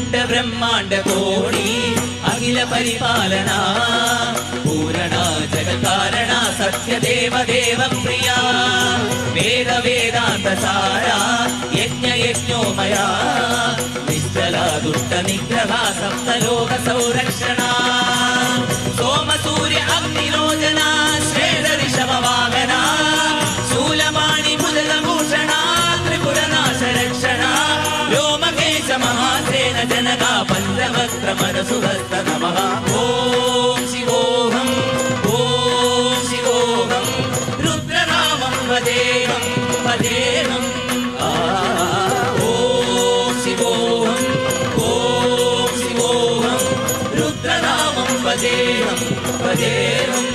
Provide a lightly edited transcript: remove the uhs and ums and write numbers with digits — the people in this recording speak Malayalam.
അണ്ട ബ്രഹ്മാണ്ട കോടി അഖില പരിപാലന പൂരണ ജഗകാരണ സത്യദേവ ദേവ പ്രിയ വേദ വേദാന്ത സാര യജ്ഞ യജ്ഞോമയ നിശ്ചല ദുഷ്ട നിഗ്രഹ സപ്തലോക സംരക്ഷണ സോമ സൂര്യ അഗ്നിലോചന ശ്വേത ഋഷഭ വാഹന ശൂലമാണി ഭുജഭൂഷണ ത്രിപുരനാശ രക്ഷണ വ്യോമകേശ മഹാസേന ജനക പഞ്ചവക്ര മനസുഹസ്ത നമഃ ഓം ശിവോഹം ഓം ശിവോഹം രുദ്രനാമം വദേഹം വദേഹം ഓം ശിവോഹം രുദ്രനാമം വദേഹം വദേഹം